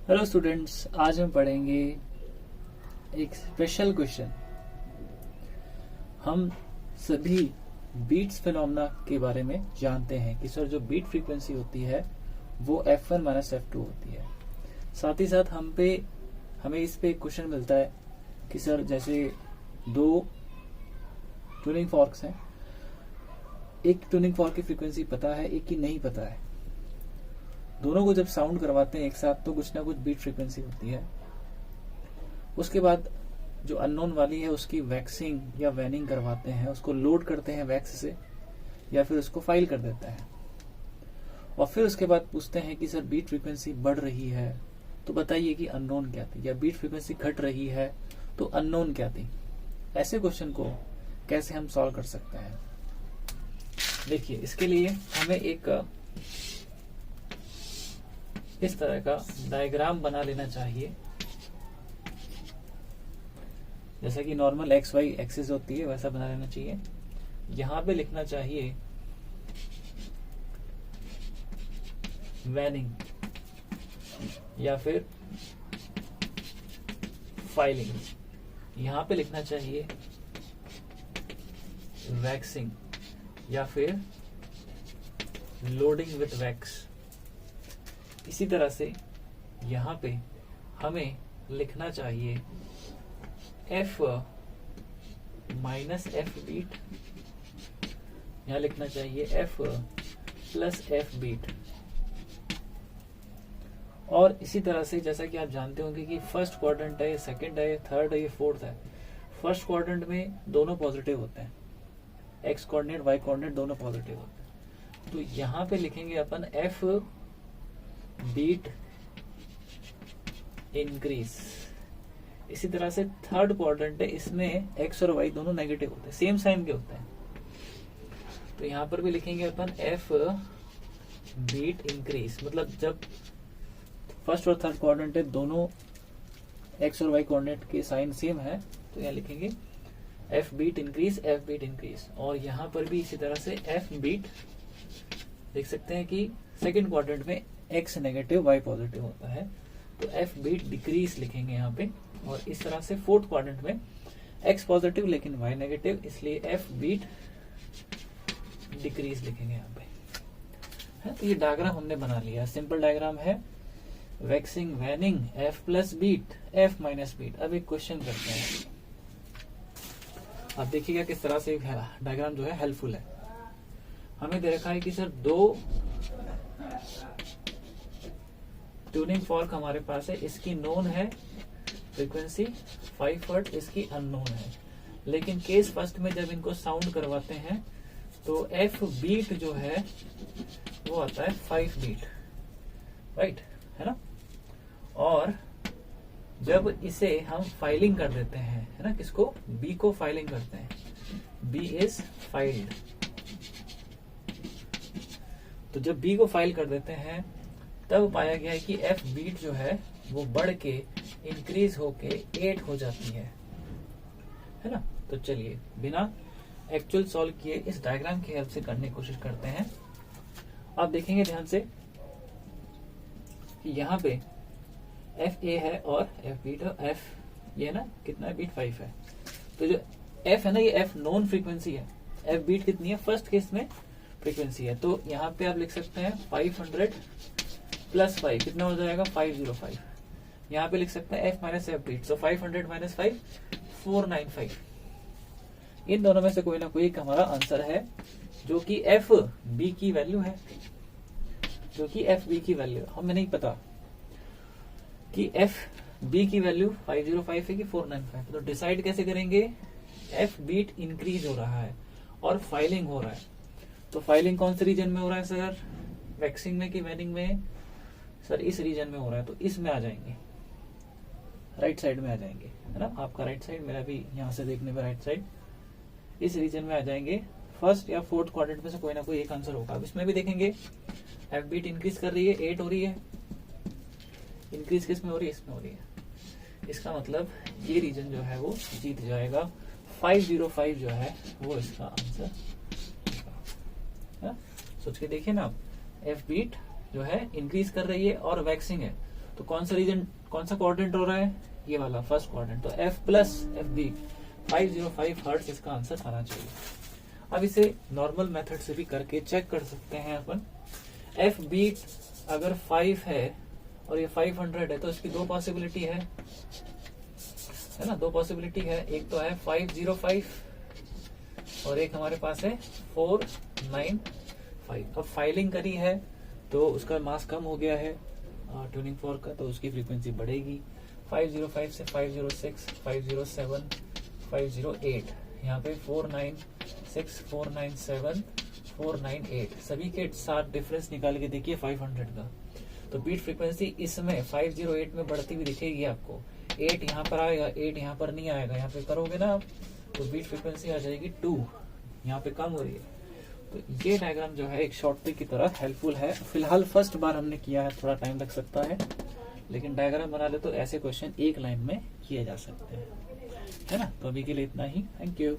Hello students, आज हम पढ़ेंगे एक स्पेशल क्वेश्चन। हम सभी बीट्स फिनोमेना के बारे में जानते हैं कि सर जो बीट फ्रीक्वेंसी होती है वो F1 माइनस F2 होती है। साथ ही साथ हमें इस पे क्वेश्चन मिलता है कि सर जैसे दो ट्यूनिंग फॉर्क्स हैं, एक ट्यूनिंग फॉर्क की फ्रीक्वेंसी पता है, एक की नहीं पता है। दोनों को जब साउंड करवाते हैं एक साथ तो कुछ ना कुछ बीट फ्रीक्वेंसी होती है। उसके बाद जो अननोन वाली है उसकी वैक्सिंग या वैनिंग करवाते हैं, उसको लोड करते हैं वैक्स से या फिर उसको फाइल कर देते हैं। और फिर उसके बाद पूछते हैं कि सर बीट फ्रीक्वेंसी बढ़ रही है तो बताइए कि अननोन क्या थी, या बीट फ्रीक्वेंसी घट रही है तो अननोन क्या थी। ऐसे क्वेश्चन को कैसे हम सॉल्व कर सकते हैं? देखिए, इसके लिए हमें एक इस तरह का डायग्राम बना लेना चाहिए। जैसा कि नॉर्मल एक्स वाई एक्सिस होती है वैसा बना लेना चाहिए। यहां पे लिखना चाहिए वैनिंग या फिर फाइलिंग। यहां पे लिखना चाहिए वैक्सिंग या फिर लोडिंग विथ वैक्स। इसी तरह से यहां पे हमें लिखना चाहिए F माइनस F बीट, यहां लिखना चाहिए F प्लस F बीट। और इसी तरह से जैसा कि आप जानते होंगे कि फर्स्ट क्वाड्रेंट है, सेकंड है, थर्ड है, ये फोर्थ है। फर्स्ट क्वाड्रेंट में दोनों पॉजिटिव होते हैं, एक्स कोऑर्डिनेट वाई कोऑर्डिनेट दोनों पॉजिटिव होते हैं। तो यहां पे लिखेंगे अपन F बीट इंक्रीज। इसी तरह से थर्ड क्वाड्रेंट है, इसमें एक्स और वाई दोनों नेगेटिव होते हैं, सेम साइन के होते हैं। तो यहां पर भी लिखेंगे अपन F बीट इंक्रीज, मतलब जब फर्स्ट और थर्ड क्वाड्रेंट है दोनों एक्स और वाई कोऑर्डिनेट के साइन सेम है तो यहां लिखेंगे F beat increase, F beat increase. और यहां पर भी इसी तरह से F बीट देख सकते हैं कि सेकंड क्वाड्रेंट में एक्स नेगेटिव वाई पॉजिटिव होता है तो F बीट डिक्रीज लिखेंगे यहाँ पे। और इस तरह से फोर्थ क्वाड्रेंट में एक्स पॉजिटिव लेकिन वाई नेगेटिव, इसलिए F बीट डिक्रीज लिखेंगे यहाँ पे है। तो ये डायग्राम हमने बना लिया, सिंपल डायग्राम है। Waxing waning F plus beat, F minus beat. अब एक क्वेश्चन करते हैं, आप देखिएगा किस तरह से डायग्राम जो है हेल्पफुल है। हमें दे रखा है कि सर दो ट्यूनिंग फॉर्क हमारे पास है, इसकी नोन है फ्रीक्वेंसी 5 हर्ट्ज, इसकी अननोन है। लेकिन केस फर्स्ट में जब इनको साउंड करवाते हैं तो F बीट जो है वो आता है 5 बीट, राइट है ना। और जब इसे हम फाइलिंग कर देते हैं, है ना, किसको, B को फाइलिंग करते हैं, B इज फाइल्ड। तो जब B को फाइल कर देते हैं तब पाया गया है कि F बीट जो है वो बढ़ के इंक्रीज होके 8 हो जाती है ना। तो चलिए बिना एक्चुअल सॉल्व किए इस डायग्राम की हेल्प से करने की कोशिश करते हैं। आप देखेंगे ध्यान से कि यहाँ पे F A है और F बीट और F ये ना कितना बीट 5 है। तो जो F है ना ये F नॉन फ्रीक्वेंसी है, F बीट कितनी है फर्स्ट केस में फ्रीक्वेंसी है। तो यहाँ पे आप लिख सकते हैं 500 प्लस 5 कितना हो जाएगा 505। यहाँ पे लिख सकते हैं F माइनस F बीट, सो 500 माइनस 5 495। इन दोनों में से कोई ना कोई एक हमारा आंसर है जो कि F B की वैल्यू है, जो कि F B की वैल्यू हमें नहीं पता कि F B की वैल्यू 505 है कि 495। तो डिसाइड कैसे करेंगे? F बीट इंक्रीज हो रहा है और फाइलिंग हो रहा है। तो फाइलिंग कौन से रीजन में हो रहा है सर? वैक्सिंग में कि वैनिंग में? सर इस रीजन में हो रहा है, तो इसमें आ जाएंगे, राइट साइड में आ जाएंगे, है ना। आपका राइट साइड, मेरा भी यहाँ से देखने पर राइट साइड, इस रीजन में आ जाएंगे। फर्स्ट या फोर्थ क्वाड्रेंट में से कोई ना कोई एक आंसर होगा। अब इसमें भी देखेंगे F बीट इंक्रीज कर रही है, 8 हो रही है। इंक्रीज किस में हो रही है? इसमें हो रही है। इसका मतलब ये रीजन जो है वो जीत जाएगा। 505 जो है वो इसका आंसर है। सोच के देखिए ना आप, F बीट जो है इंक्रीज कर रही है और वैक्सिंग है, तो कौन सा रीजन, कौन सा क्वाड्रेंट हो रहा है, ये वाला फर्स्ट क्वाड्रेंट। तो F plus F B 505 hertz इसका आंसर आना चाहिए। अब इसे नॉर्मल मेथड से भी करके चेक कर सकते हैं अपन। F बीट अगर 5 है और ये 500 है तो इसकी दो पॉसिबिलिटी है ना, दो पॉसिबिलिटी है। एक तो है 505 और एक हमारे पास है 495। अब फाइलिंग करी है तो उसका मास कम हो गया है ट्यूनिंग फोर्क का, तो उसकी फ्रीक्वेंसी बढ़ेगी। 505 से 506, 507, 508, यहाँ पे 496, 497, 498, सभी के साथ डिफरेंस निकाल के देखिए 500 का। तो बीट फ्रीक्वेंसी इसमें 508 में बढ़ती हुई दिखेगी आपको। 8 यहाँ पर आएगा, 8 यहाँ पर नहीं आएगा। यहाँ पे करोगे ना आप तो बीट फ्रीक्वेंसी आ जाएगी 2, यहाँ पे कम हो रही है। तो ये डायग्राम जो है एक शॉर्ट ट्रिक की तरह हेल्पफुल है। फिलहाल फर्स्ट बार हमने किया है, थोड़ा टाइम लग सकता है, लेकिन डायग्राम बना ले तो ऐसे क्वेश्चन एक लाइन में किए जा सकते हैं, है ना। तो अभी के लिए इतना ही। Thank you.